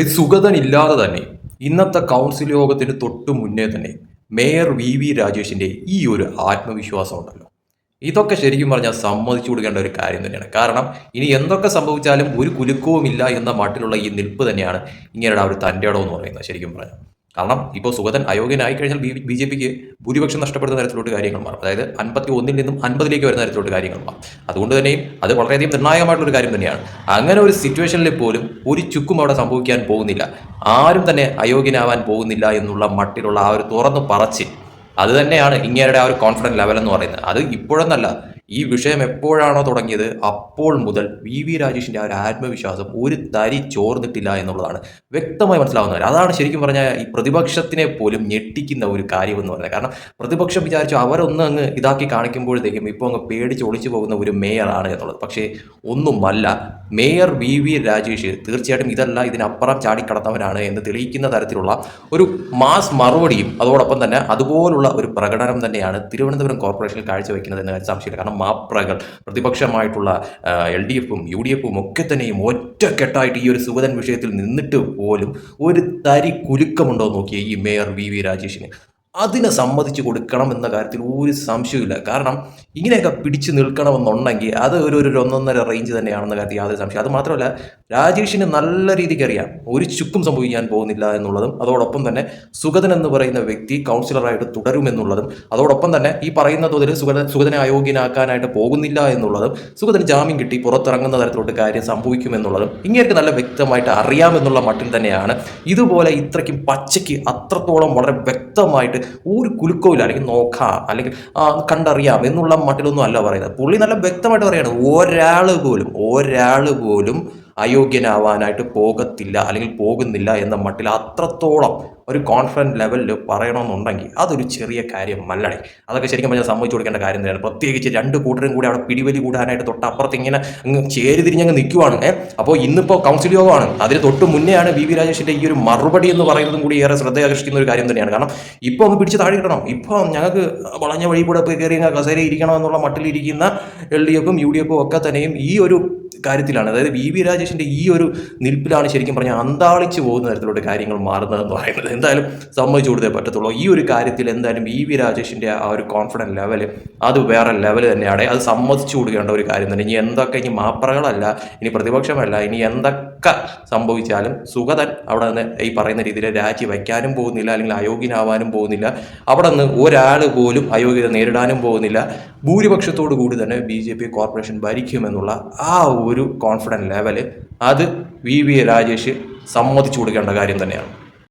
സുഗതൻ ഇല്ലാതെ തന്നെ ഇന്നത്തെ കൗൺസിൽ യോഗത്തിന് തൊട്ട് മുന്നേ തന്നെ മേയർ വി രാജേഷിന്റെ ഈ ഒരു ആത്മവിശ്വാസം ഉണ്ടല്ലോ, ഇതൊക്കെ ശരിക്കും പറഞ്ഞാൽ സമ്മതിച്ചു കൊടുക്കേണ്ട ഒരു കാര്യം തന്നെയാണ്. കാരണം ഇനി എന്തൊക്കെ സംഭവിച്ചാലും ഒരു കുലുക്കവുമില്ല എന്ന മട്ടിലുള്ള ഈ നിൽപ്പ് തന്നെയാണ് ഇങ്ങനെയുള്ള ആ ഒരു തൻ്റെ ഇടം എന്ന് പറയുന്നത് ശരിക്കും പറഞ്ഞാൽ. കാരണം ഇപ്പോൾ സുഗതൻ അയോഗ്യനായി കഴിഞ്ഞാൽ ബി ജെ പിക്ക് ഭൂരിപക്ഷം നഷ്ടപ്പെടുന്ന തരത്തിലോട്ട് കാര്യങ്ങൾ മാറും. അതായത് 51-ൽ നിന്നും 50-ലേക്ക് വരുന്ന തരത്തിലോട്ട് കാര്യങ്ങൾ മാറും. അതുകൊണ്ട് തന്നെയും അത് വളരെയധികം നിർണായകമായിട്ടുള്ള ഒരു കാര്യം തന്നെയാണ്. അങ്ങനെ ഒരു സിറ്റുവേഷനിൽ പോലും ഒരു ചുക്കും അവിടെ സംഭവിക്കാൻ പോകുന്നില്ല, ആരും തന്നെ അയോഗ്യനാവാൻ പോകുന്നില്ല എന്നുള്ള മട്ടിലുള്ള ആ ഒരു തുറന്നു പറച്ചിൽ, അത് തന്നെയാണ് ഇങ്ങേരുടെ ആ ഒരു കോൺഫിഡൻസ് ലെവൽ എന്ന് പറയുന്നത്. അത് ഇപ്പോഴെന്നല്ല, ഈ വിഷയം എപ്പോഴാണോ തുടങ്ങിയത് അപ്പോൾ മുതൽ വി രാജേഷിന്റെ ആ ഒരു ആത്മവിശ്വാസം ഒരു തരി ചോർന്നിട്ടില്ല എന്നുള്ളതാണ് വ്യക്തമായി മനസ്സിലാവുന്നത്. അതാണ് ശരിക്കും പറഞ്ഞാൽ ഈ പ്രതിപക്ഷത്തിനെ പോലും ഞെട്ടിക്കുന്ന ഒരു കാര്യം എന്ന് പറയുന്നത്. കാരണം പ്രതിപക്ഷം വിചാരിച്ചു അവരൊന്ന് അങ്ങ് ഇതാക്കി കാണിക്കുമ്പോഴത്തേക്കും ഇപ്പോൾ അങ്ങ് പേടിച്ച് ഒളിച്ചു പോകുന്ന ഒരു മേയറാണ് എന്നുള്ളത്. പക്ഷേ ഒന്നുമല്ല, മേയർ വി രാജേഷ് തീർച്ചയായിട്ടും ഇതല്ല, ഇതിനപ്പുറം ചാടിക്കടന്നവരാണ് എന്ന് തെളിയിക്കുന്ന തരത്തിലുള്ള ഒരു മാസ് മറുപടിയും അതോടൊപ്പം തന്നെ അതുപോലുള്ള ഒരു പ്രകടനം തന്നെയാണ് തിരുവനന്തപുരം കോർപ്പറേഷനിൽ കാഴ്ചവെക്കുന്നത് എന്ന കാര്യം സംശയമില്ല. കാരണം മാപ്രകൾ പ്രതിപക്ഷമായിട്ടുള്ള LDF-ഉം UDF-ഉം ഒക്കെ തന്നെയും ഒറ്റക്കെട്ടായിട്ട് ഈ ഒരു സുഗതൻ വിഷയത്തിൽ നിന്നിട്ട് പോലും ഒരു തരി കുലുക്കമുണ്ടോ നോക്കിയ ഈ മേയർ വി രാജേഷിന് അതിനെ സമ്മതിച്ചു കൊടുക്കണം എന്ന കാര്യത്തിൽ ഒരു സംശയമില്ല. കാരണം ഇങ്ങനെയൊക്കെ പിടിച്ചു നിൽക്കണമെന്നുണ്ടെങ്കിൽ അത് ഒരു 1.5 റേഞ്ച് തന്നെയാണെന്ന കാര്യത്തിൽ യാതൊരു സംശയം. അത് മാത്രമല്ല, രാജേഷിന് നല്ല രീതിക്ക് അറിയാം ഒരു ചുക്കും സംഭവിക്കാൻ പോകുന്നില്ല എന്നുള്ളതും, അതോടൊപ്പം തന്നെ സുഗതൻ എന്ന് പറയുന്ന വ്യക്തി കൗൺസിലറായിട്ട് തുടരുമെന്നുള്ളതും, അതോടൊപ്പം തന്നെ ഈ പറയുന്ന തോതിൽ സുഗതനെ അയോഗ്യനാക്കാനായിട്ട് പോകുന്നില്ല എന്നുള്ളതും, സുഗതന് ജാമ്യം കിട്ടി പുറത്തിറങ്ങുന്ന തരത്തിലോട്ട് കാര്യം സംഭവിക്കുമെന്നുള്ളതും ഇങ്ങനെയൊക്കെ നല്ല വ്യക്തമായിട്ട് അറിയാമെന്നുള്ള മട്ടിൽ തന്നെയാണ് ഇതുപോലെ ഇത്രയ്ക്കും പച്ചയ്ക്ക് അത്രത്തോളം വളരെ വ്യക്തമായിട്ട് ഒരു കുലുക്കവും അല്ലെങ്കിൽ നോക്കാം അല്ലെങ്കിൽ കണ്ടറിയാം എന്നുള്ള മട്ടിലൊന്നും അല്ല പറയുന്നത്. പുള്ളി നല്ല വ്യക്തമായിട്ട് പറയാണ്, ഒരാൾ പോലും അയോഗ്യനാവാനായിട്ട് പോകത്തില്ല അല്ലെങ്കിൽ പോകുന്നില്ല എന്ന മട്ടിൽ അത്രത്തോളം ഒരു കോൺഫിഡൻറ്റ് ലെവലിൽ പറയണമെന്നുണ്ടെങ്കിൽ അതൊരു ചെറിയ കാര്യം മല്ലണേ. അതൊക്കെ ശരിക്കും പറഞ്ഞാൽ സമ്മതിച്ചു കൊടുക്കേണ്ട കാര്യം തന്നെയാണ്. പ്രത്യേകിച്ച് രണ്ട് കൂട്ടരും കൂടി അവിടെ പിടിവലി കൂടാനായിട്ട് തൊട്ടപ്പുറത്ത് ഇങ്ങനെ ചേരിതിരിഞ്ഞങ്ങ് നിൽക്കുവാണ്. അപ്പോൾ ഇന്നിപ്പോൾ കൗൺസിൽ യോഗമാണ്, അതിന് തൊട്ട് മുന്നെയാണ് വി രാജേഷിൻ്റെ ഈ ഒരു മറുപടി എന്ന് പറയുന്നതും കൂടി ഏറെ ശ്രദ്ധയാകർഷിക്കുന്ന ഒരു കാര്യം തന്നെയാണ്. കാരണം ഇപ്പോൾ ഒന്ന് പിടിച്ച് താഴെ കിട്ടണം, ഇപ്പോൾ ഞങ്ങൾക്ക് വളഞ്ഞ വഴി കൂടെ പോയി കയറി കസേര ഇരിക്കണം എന്നുള്ള മട്ടിലിരിക്കുന്ന LDF-ഉം UDF-ഉം ഒക്കെ തന്നെയും ഈ ഒരു കാര്യത്തിലാണ്, അതായത് വി രാജേഷിൻ്റെ ഈ ഒരു നിൽപ്പിലാണ് ശരിക്കും പറഞ്ഞാൽ അന്താളിച്ച് പോകുന്ന തരത്തിലുള്ള കാര്യങ്ങൾ മാറുന്നതെന്ന് പറയുന്നത്. എന്തായാലും സമ്മതിച്ചു കൊടുത്തേ പറ്റത്തുള്ളൂ. ഈ ഒരു കാര്യത്തിൽ എന്തായാലും വി രാജേഷിൻ്റെ ആ ഒരു കോൺഫിഡൻസ് ലെവല് അത് വേറെ ലെവൽ തന്നെയാണ്. അത് സമ്മതിച്ചു കൊടുക്കേണ്ട ഒരു കാര്യം തന്നെ. ഇനി മാപ്പറകളല്ല, ഇനി പ്രതിപക്ഷമല്ല, ഇനി എന്തൊക്കെ സംഭവിച്ചാലും സുഗതൻ അവിടെ നിന്ന് ഈ പറയുന്ന രീതിയിൽ രാജി വയ്ക്കാനും പോകുന്നില്ല, അല്ലെങ്കിൽ അയോഗ്യനാവാനും പോകുന്നില്ല. അവിടെ നിന്ന് ഒരാൾ പോലും അയോഗ്യത നേരിടാനും പോകുന്നില്ല. ഭൂരിപക്ഷത്തോടു കൂടി തന്നെ BJP കോർപ്പറേഷൻ ഭരിക്കുമെന്നുള്ള ആ ഒരു കോൺഫിഡൻസ് ലെവല് അത് വി രാജേഷ് സമ്മതിച്ചു കൊടുക്കേണ്ട കാര്യം തന്നെയാണ്.